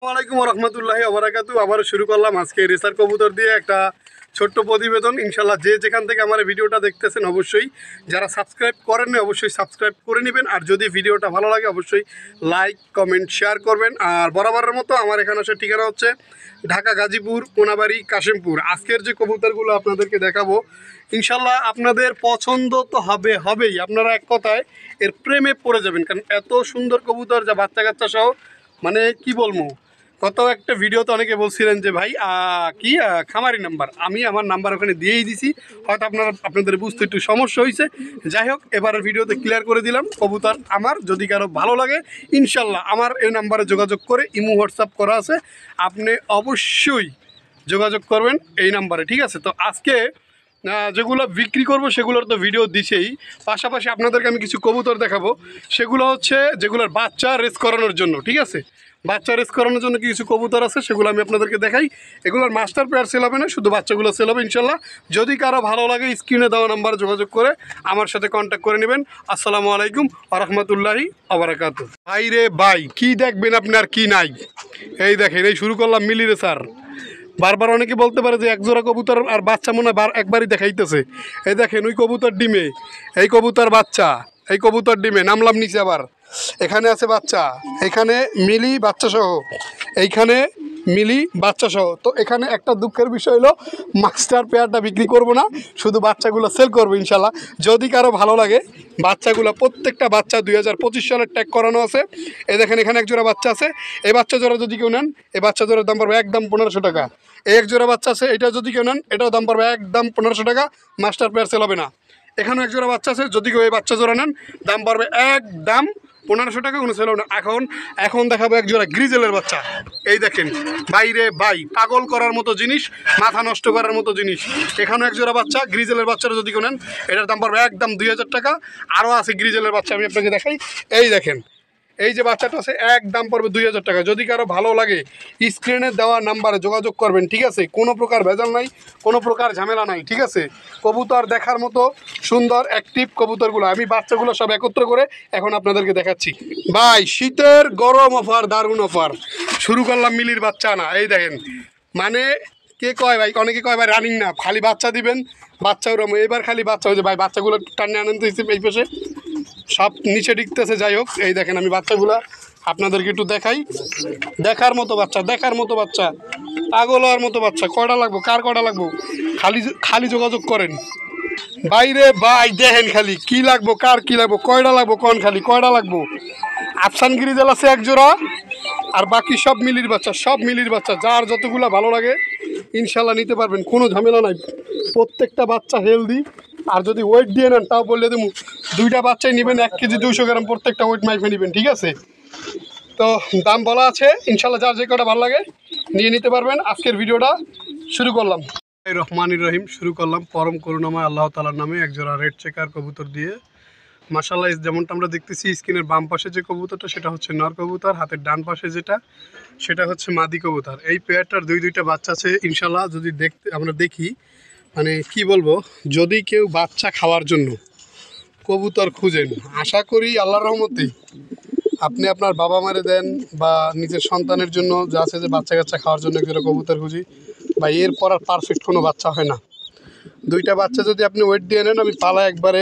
আসসালামু আলাইকুম রহমতুল্লাহি ওবারাকাতু। আবার শুরু করলাম আজকে রেসার কবুতর দিয়ে একটা ছোট্ট প্রতিবেদন। ইনশাল্লাহ যে যেখান থেকে আমার ভিডিওটা দেখতেছেন অবশ্যই যারা সাবস্ক্রাইব করেননি অবশ্যই সাবস্ক্রাইব করে নেবেন। আর যদি ভিডিওটা ভালো লাগে অবশ্যই লাইক কমেন্ট শেয়ার করবেন। আর বরাবরের মতো আমার এখানে আসার ঠিকানা হচ্ছে ঢাকা, গাজীপুর, কোনাবাড়ি, কাশিমপুর। আজকের যে কবুতরগুলো আপনাদেরকে দেখাবো ইনশাল্লাহ আপনাদের পছন্দ তো হবেই। আপনারা এক কথায় এর প্রেমে পড়ে যাবেন, কারণ এত সুন্দর কবুতর যা বাচ্চা কাচ্চা সহ, মানে কি বলবো। গত একটা ভিডিওতে অনেকে বলছিলেন যে ভাই খামারি নাম্বার, আমি আমার নাম্বার ওখানে দিয়েই দিছি, হয়তো আপনাদের বুঝতে একটু সমস্যা হয়েছে। যাই হোক, এবারের ভিডিওতে ক্লিয়ার করে দিলাম কবুতর আমার যদি কারো ভালো লাগে ইনশাল্লাহ আমার এই নাম্বারে যোগাযোগ করে, ইমো হোয়াটসঅ্যাপ করা আছে, আপনি অবশ্যই যোগাযোগ করবেন এই নাম্বারে, ঠিক আছে? তো আজকে যেগুলো বিক্রি করব সেগুলোর তো ভিডিও দিছেই, পাশাপাশি আপনাদেরকে আমি কিছু কবুতর দেখাবো। সেগুলো হচ্ছে যেগুলোর বাচ্চা রেস করানোর জন্য, ঠিক আছে? বাচ্চা রেস করানোর জন্য কিছু কবুতর আছে, সেগুলো আমি আপনাদেরকে দেখাই। এগুলোর মাস্টার পেয়ার সেল হবে না, শুধু বাচ্চাগুলো সেল হবে ইনশাল্লাহ। যদি কারো ভালো লাগে স্ক্রিনে দেওয়া নাম্বারে যোগাযোগ করে আমার সাথে কন্ট্যাক্ট করে নেবেন। আসসালামু আলাইকুম রহমতুল্লাহি ওবারাকাতু। ভাই রে ভাই, কী দেখবেন আপনি আর কি নাই। এই দেখেন, এই শুরু করলাম মিলি রেসার। বারবার অনেকে বলতে পারে যে একজোড়া কবুতর আর বাচ্চা মনে হয় একবারই দেখাইতেছে। এই দেখেন, ওই কবুতর ডিমে, এই কবুতর বাচ্চা, এই কবুতর ডিমে, নামলাম নিচে, আবার এখানে আছে বাচ্চা, এখানে মিলি বাচ্চা সহ, এইখানে মিলি বাচ্চা সহ। তো এখানে একটা দুঃখের বিষয় হলো মাস্টার পেয়ারটা বিক্রি করব না, শুধু বাচ্চাগুলো সেল করবো ইনশাল্লাহ। যদি কারো ভালো লাগে বাচ্চাগুলো, প্রত্যেকটা বাচ্চা 2025 সালের ট্যাগ করানো আছে। এই দেখেন, এখানে এক জোড়া বাচ্চা আছে। এই বাচ্চা জোড়া যদি কেউ নেন, এই বাচ্চা জোড়ার দাম পড়বে একদম 1500 টাকা। এই এক জোড়া বাচ্চা আছে, এটা যদি কেউ নেন এটাও দাম পড়বে একদম 1500 টাকা, মাস্টার পেয়ার সেল হবে না। এখানেও এক জোড়া বাচ্চা আছে, যদি কেউ এই বাচ্চা জোড়া নেন দাম পড়বে একদম 1500 টাকা, কোনো সেল হবে না। এখন দেখাবো এক জোড়া গ্রিজেলের বাচ্চা। এই দেখেন বাইরে ভাই, পাগল করার মতো জিনিস, মাথা নষ্ট করার মতো জিনিস। এখানেও এক জোড়া বাচ্চা, গ্রিজেলের বাচ্চাটা যদি কেউ নেন এটার দাম পড়বে একদম 2000 টাকা। আরও আছে গ্রিজেলের বাচ্চা, আমি আপনাকে দেখাই। এই দেখেন, এই যে বাচ্চাটা আছে একদম পড়বে 2000 টাকা। যদি কারো ভালো লাগে স্ক্রিনে দেওয়া নাম্বারে যোগাযোগ করবেন, ঠিক আছে? কোনো প্রকার ভেজাল নাই, কোনো প্রকার ঝামেলা নাই, ঠিক আছে? কবুতর দেখার মতো সুন্দর অ্যাক্টিভ কবুতরগুলো আমি বাচ্চাগুলো সব একত্র করে এখন আপনাদেরকে দেখাচ্ছি। ভাই, শীতের গরম অফার, দারুণ অফার শুরু করলাম মিলির বাচ্চা না। এই দেখেন, মানে কে কয় ভাই, অনেকে কয় ভাই রানিং না, খালি বাচ্চা দিবেন, বাচ্চা ওরম। এবার খালি বাচ্চা হয়েছে ভাই, বাচ্চাগুলো টানে আনন্দ হয়েছে, এই পাশে সব নিচে ডিগতেছে। যাই হোক, এই দেখেন আমি বাচ্চাগুলো আপনাদেরকে একটু দেখাই। দেখার মতো বাচ্চা, দেখার মতো বাচ্চা, পাগল হওয়ার মতো বাচ্চা। কয়টা লাগবো, কার কয়টা লাগবো, খালি যোগাযোগ করেন। বাইরে ভাই দেখেন, খালি কি লাগবো, কার কি লাগবো, কয়টা লাগবো, কোন খালি কয়টা লাগবো। আফসান গ্রিজেল আছে এক জোড়া, আর বাকি সব মিলির বাচ্চা, সব মিলির বাচ্চা। যার যতগুলো ভালো লাগে ইনশাল্লাহ নিতে পারবেন, কোনো ঝামেলা নাই। প্রত্যেকটা বাচ্চা হেলদি। আর যদি ওয়েট দিয়ে নেন তাও বললে দেবো, দুইটা বাচ্চাই নেবেন 1 কেজি 200 গ্রাম, প্রত্যেকটা ওয়েট মাইফে নেবেন, ঠিক আছে? তো দাম বলা আছে ইনশাল্লাহ, যার যে কটা ভালো লাগে নিয়ে নিতে পারবেন। আজকের ভিডিওটা শুরু করলাম রহমানির রহিম, শুরু করলাম পরম করুণাময় আল্লাহ তাআলার নামে একজোড়া রেড চেকার কবুতর দিয়ে। মাশাআল্লাহ, যেমনটা আমরা দেখতেছি স্ক্রিনের বাম পাশে যে কবুতরটা সেটা হচ্ছে নর কবুতর, হাতের ডান পাশে যেটা সেটা হচ্ছে মাদি কবুতর। এই পেয়ারটার দুইটা বাচ্চা আছে ইনশাল্লাহ। যদি আমরা দেখি, মানে কি বলবো, যদি কেউ বাচ্চা খাওয়ার জন্য কবুতর খুঁজেন, আশা করি আল্লাহর রহমতে আপনি আপনার বাবা মারে দেন বা নিজের সন্তানের জন্য যা আছে যে বাচ্চা কাচ্চা খাওয়ার জন্য একজোড়া কবুতর খুঁজি, বা এরপর আর পারফেক্ট কোনো বাচ্চা হয় না। দুইটা বাচ্চা যদি আপনি ওয়েট দিয়ে নেন, আমি পালা একবারে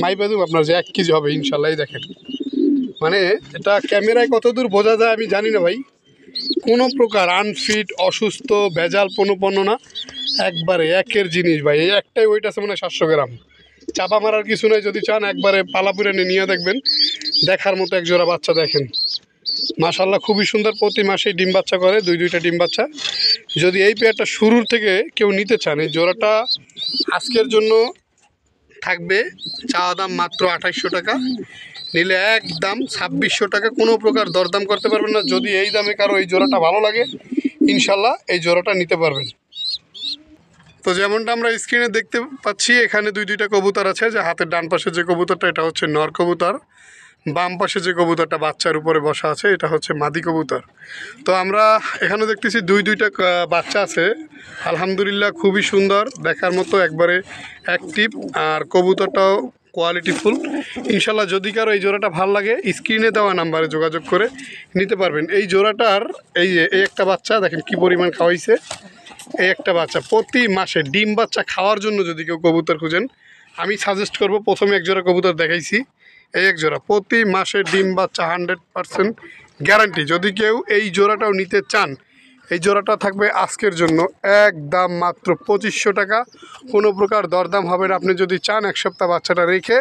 মাইপে দেবো আপনার যে 1 কেজি হবে ইনশাল্লাহ। এই দেখেন, মানে এটা ক্যামেরায় কতদূর বোঝা যায় আমি জানি না ভাই, কোনো প্রকার আনফিট, অসুস্থ, ভেজাল পণ্য না, একবারে একের জিনিস ভাই। এই একটাই ওয়েট আছে মানে 700 গ্রাম, চাপা মারার কিছু নয়। যদি চান একবারে পালাপুরে নিয়ে দেখবেন, দেখার মতো এক জোড়া বাচ্চা। দেখেন মাশাআল্লাহ, খুবই সুন্দর, প্রতি মাসেই ডিম বাচ্চা করে, দুইটা ডিম বাচ্চা। যদি এই পেয়ারটা শুরুর থেকে কেউ নিতে চান, এই জোড়াটা আজকের জন্য থাকবে চাওয়া দাম মাত্র 2800 টাকা, নিলে একদম 2600 টাকা, কোনো প্রকার দরদাম করতে পারবেন না। যদি এই দামে কারো এই জোড়াটা ভালো লাগে ইনশাল্লাহ এই জোড়াটা নিতে পারবেন। তো যেমনটা আমরা স্ক্রিনে দেখতে পাচ্ছি, এখানে দুইটা কবুতর আছে। যে হাতের ডান পাশে যে কবুতরটা এটা হচ্ছে নর কবুতর, বাম পাশে যে কবুতরটা বাচ্চার উপরে বসা আছে এটা হচ্ছে মাদি কবুতর। তো আমরা এখানে দেখতেছি দুইটা বাচ্চা আছে আলহামদুলিল্লাহ, খুবই সুন্দর দেখার মতো, একবারে অ্যাক্টিভ। আর কবুতরটাও কোয়ালিটিফুল। ইনশাল্লাহ যদি কারো এই জোড়াটা ভালো লাগে স্ক্রিনে দেওয়া নাম্বারে যোগাযোগ করে নিতে পারবেন। এই জোড়াটার এই একটা বাচ্চা দেখেন কি পরিমাণ খাওয়াইছে। এই একটা বাচ্চা প্রতি মাসে ডিম বাচ্চা খাওয়ার জন্য যদি কেউ কবুতর খুঁজেন আমি সাজেস্ট করব, প্রথমে এক জোড়া কবুতর দেখাইছি, এই এক জোড়া প্রতি মাসে ডিম বাচ্চা 100% গ্যারান্টি। যদি কেউ এই জোড়াটাও নিতে চান এই জোড়াটা থাকবে আজকের জন্য একদম মাত্র 2500 টাকা, কোনো প্রকার দরদাম হবে না। আপনি যদি চান এক সপ্তাহ বাচ্চাটা রেখে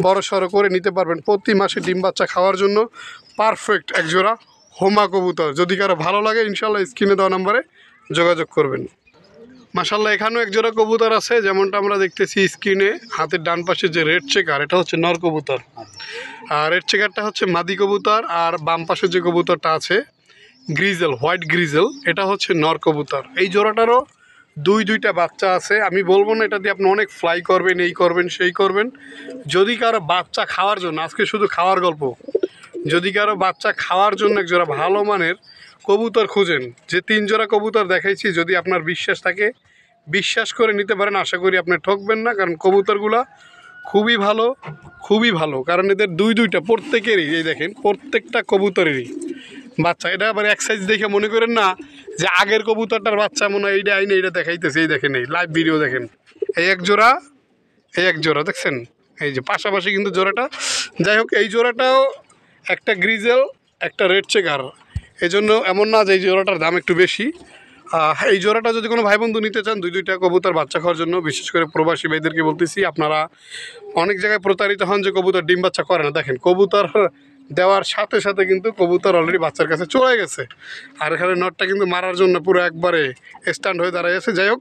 বড় সড়ো করে নিতে পারবেন। প্রতি মাসে ডিম বাচ্চা খাওয়ার জন্য পারফেক্ট এক জোড়া হোমা কবুতর। যদি কারো ভালো লাগে ইনশাল্লাহ স্ক্রিনে দেওয়া নাম্বারে যোগাযোগ করবেন। মাশাল্লাহ এখানেও এক জোড়া কবুতর আছে, যেমনটা আমরা দেখতেছি স্ক্রিনে হাতের ডান পাশে যে রেড চেকার এটা হচ্ছে নর কবুতর, আর রেড চেকারটা হচ্ছে মাদি কবুতর, আর বাম পাশে যে কবুতরটা আছে গ্রিজেল হোয়াইট গ্রিজেল এটা হচ্ছে নর কবুতর। এই জোড়াটারও দুইটা বাচ্চা আছে। আমি বলবো না এটা দিয়ে আপনি অনেক ফ্লাই করবেন, এই করবেন সেই করবেন। যদি কারো বাচ্চা খাওয়ার জন্য, আজকে শুধু খাওয়ার গল্প, যদি কারো বাচ্চা খাওয়ার জন্য এক জোড়া ভালো মানের কবুতর খুঁজেন, যে 3 জোড়া কবুতর দেখাইছি, যদি আপনার বিশ্বাস থাকে বিশ্বাস করে নিতে পারেন। আশা করি আপনি ঠকবেন না, কারণ কবুতরগুলা খুবই ভালো, খুবই ভালো। কারণ এদের দুইটা প্রত্যেকেরই এই দেখেন প্রত্যেকটা কবুতরেরই বাচ্চা। এটা আবার এক সাইজ দেখে মনে করেন না যে আগের কবুতরটার বাচ্চা মনে হয় এইটা আইনে এইটা দেখাইতেছে। এই দেখেন এই লাইভ ভিডিও দেখেন, এই এক জোড়া দেখছেন, এই যে পাশাপাশি কিন্তু জোড়াটা। যাই হোক এই জোড়াটাও একটা গ্রিজেল একটা রেড চেকার, এই জন্য এমন না যে এই জোড়াটার দাম একটু বেশি। এই জোড়াটা যদি কোনো ভাই বন্ধু নিতে চান দুইটা কবুতর বাচ্চা খাওয়ার জন্য, বিশেষ করে প্রবাসী ভাইদেরকে বলতেছি, আপনারা অনেক জায়গায় প্রতারিত হন যে কবুতর ডিম বাচ্চা করে না। দেখেন কবুতর দেওয়ার সাথে সাথে কিন্তু কবুতর অলরেডি বাচ্চার কাছে চলে গেছে, আর এখানে নটটা কিন্তু মারার জন্য পুরো একবারে স্ট্যান্ড হয়ে দাঁড়ায় আছে। যাই হোক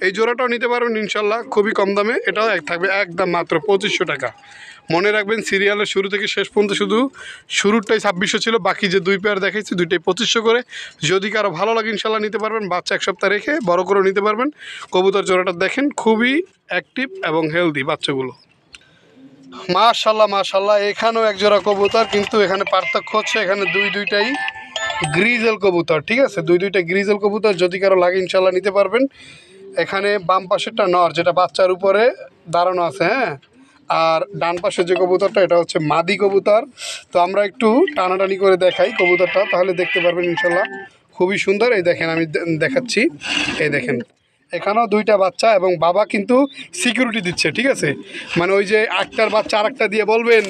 এই জোড়াটাও নিতে পারবেন ইনশাল্লাহ খুবই কম দামে। এটাও থাকবে একদম মাত্র 2500 টাকা। মনে রাখবেন সিরিয়ালের শুরু থেকে শেষ পর্যন্ত শুধু শুরুরটাই 2600 ছিল, বাকি যে 2 পেয়ার দেখাইছি দুইটাই 2500 করে। যদি কারো ভালো লাগে ইনশাল্লাহ নিতে পারবেন, বাচ্চা এক সপ্তাহ রেখে বড় করে নিতে পারবেন। কবুতর জোড়াটা দেখেন খুবই অ্যাক্টিভ এবং হেলদি বাচ্চাগুলো। মাশাল্লাহ এখানেও এক জোড়া কবুতর, কিন্তু এখানে পার্থক্য হচ্ছে এখানে দুইটাই গ্রিজেল কবুতর। ঠিক আছে, দুইটা গ্রিজেল কবুতর। যদি কারো লাগে ইনশাল্লাহ নিতে পারবেন। এখানে বাম পাশেরটা নর, যেটা বাচ্চার উপরে দাঁড়ানো আছে, হ্যাঁ, আর ডান পাশে যে কবুতরটা এটা হচ্ছে মাদি কবুতর। তো আমরা একটু টানাটানি করে দেখাই কবুতরটা, তাহলে দেখতে পারবেন ইনশাল্লাহ খুবই সুন্দর। এই দেখেন আমি দেখাচ্ছি, এই দেখেন এখানেও 2টা বাচ্চা এবং বাবা কিন্তু সিকিউরিটি দিচ্ছে। ঠিক আছে, মানে ওই যে একটার বাচ্চা আরেকটা দিয়ে বলবেন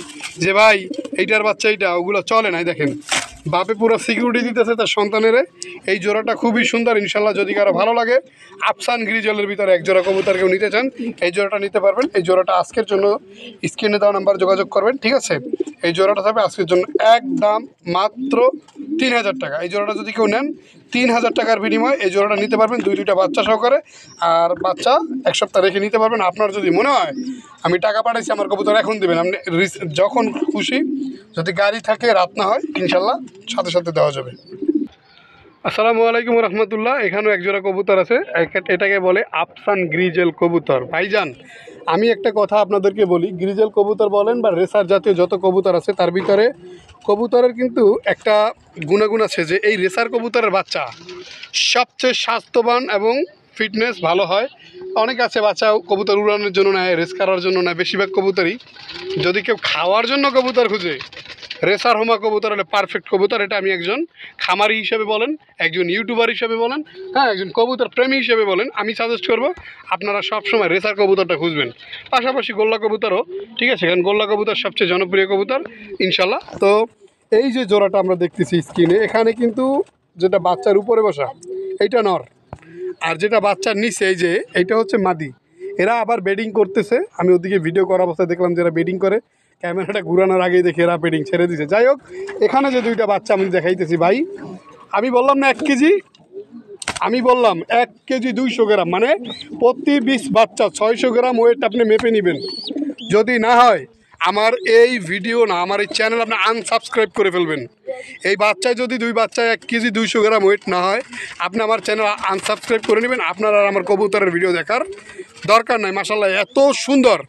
যে ভাই এইটার বাচ্চা এইটা, ওগুলো চলে না। দেখেন বাপে পুরো সিকিউরিটি দিতেছে তার সন্তানের। এই জোড়াটা খুবই সুন্দর ইনশাল্লাহ। যদি কারো ভালো লাগে আফসান গ্রিজলের ভিতরে এক জোড়া কবুতর কেউ নিতে চান এই জোড়াটা নিতে পারবেন। এই জোড়াটা আজকের জন্য স্ক্রিনে দেওয়া নাম্বার যোগাযোগ করবেন। ঠিক আছে, এই জোড়াটা থাকবে আজকের জন্য একদম মাত্র 3000 টাকা। এই জোড়াটা যদি কেউ নেন 3000 টাকার বিনিময়ে এই জোড়াটা নিতে পারবেন, দুইটা বাচ্চা সহকারে। আর বাচ্চা এক সপ্তাহ রেখে নিতে পারবেন। আপনার যদি মনে হয় আমি টাকা পাঠাইছি আমার কবুতর এখন দেবেন, আপনি যখন খুশি, যদি গাড়ি থাকে রাত না হয় ইনশাল্লাহ সাথে সাথে দেওয়া যাবে। আসসালামু আলাইকুম রহমতুল্লাহ। এখানেও এক জোড়া কবুতর আছে, এটাকে বলে আফসান গ্রিজেল কবুতর। ভাইজান আমি একটা কথা আপনাদেরকে বলি, গ্রিজেল কবুতর বলেন বা রেসার জাতীয় যত কবুতর আছে তার ভিতরে কবুতরের কিন্তু একটা গুণাগুণ আছে, যে এই রেসার কবুতরের বাচ্চা সবচেয়ে স্বাস্থ্যবান এবং ফিটনেস ভালো হয়। অনেক আছে বাচ্চা কবুতর উড়ানোর জন্য নেয়, রেস করার জন্য নেয়, বেশিরভাগ কবুতরই। যদি কেউ খাওয়ার জন্য কবুতর খুঁজে রেসার হোমা কবুতর হলে পারফেক্ট কবুতর। এটা আমি একজন খামারি হিসেবে বলেন, একজন ইউটিউবার হিসেবে বলেন, হ্যাঁ, একজন কবুতর প্রেমী হিসেবে বলেন, আমি সাজেস্ট করব আপনারা সবসময় রেসার কবুতরটা খুঁজবেন। পাশাপাশি গোল্লা কবুতরও ঠিক আছে, কারণ গোল্লা কবুতর সবচেয়ে জনপ্রিয় কবুতর ইনশাল্লাহ। তো এই যে জোড়াটা আমরা দেখতেছি স্ক্রিনে, এখানে কিন্তু যেটা বাচ্চার উপরে বসা এইটা নর, আর যেটা বাচ্চার নিচে এই যে এইটা হচ্ছে মাদি। এরা আবার বেডিং করতেছে। আমি ওদিকে ভিডিও করা অবস্থায় দেখলাম যে এরা বেডিং করে, ক্যামেরাটা ঘুরানোর আগেই দেখে এরা বেডিং ছেড়ে দিছে। যাই হোক এখানে যে 2টা বাচ্চা আমি দেখাইতেছি ভাই, আমি বললাম না 1 কেজি, আমি বললাম 1 কেজি 200 গ্রাম, মানে প্রতি 20 বাচ্চা 600 গ্রাম ওয়েট আপনি মেপে নেবেন। যদি না হয় আমার এই ভিডিও না, আমার এই চ্যানেল আপনি আনসাবস্ক্রাইব করে ফেলবেন। এই বাচ্চায় যদি 2 বাচ্চায় 1 কেজি 200 গ্রাম ওয়েট না হয় আপনি আমার চ্যানেল আনসাবস্ক্রাইব করে নেবেন। আপনার আর আমার কবুতরের ভিডিও দেখার দরকার নাই। মাশাআল্লাহ এত সুন্দর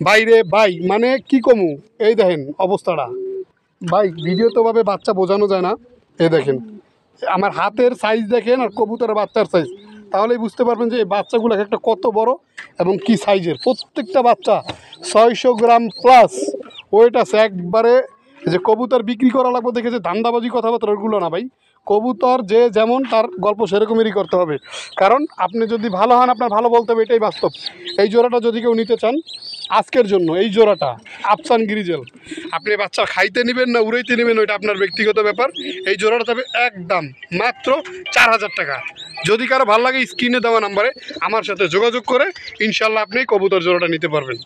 বাইরে ভাই, মানে কি কমু, এই দেখেন অবস্থাটা ভাই, ভিডিও তো ভাবে বাচ্চা বোঝানো যায় না। এই দেখেন আমার হাতের সাইজ দেখেন আর কবুতরের বাচ্চার সাইজ, তাহলেই বুঝতে পারবেন যে এই বাচ্চাগুলো একটা কত বড় এবং কি সাইজের। প্রত্যেকটা বাচ্চা 600 গ্রাম প্লাস ওয়েট আছে একবারে। যে কবুতর বিক্রি করা লাগবে দেখে যে ধান্দাবাজি কথাবার্তা ওগুলো না ভাই, কবুতর যে যেমন তার গল্প সেরকমেরই করতে হবে। কারণ আপনি যদি ভালো হন আপনার ভালো বলতে হবে, এটাই বাস্তব। এই জোড়াটা যদি কেউ নিতে চান আজকের জন্য, এই জোড়াটা আফসান গ্রিজেল, আপনি বাচ্চা খাইতে নেবেন না উড়াইতে নেবেন ওইটা আপনার ব্যক্তিগত ব্যাপার। এই জোড়াটা তবে একদম মাত্র 4000 টাকা। যদি কারো ভালো লাগে স্ক্রিনে দেওয়া নাম্বারে আমার সাথে যোগাযোগ করে ইনশাল্লাহ আপনি কবুতর জোড়াটা নিতে পারবেন।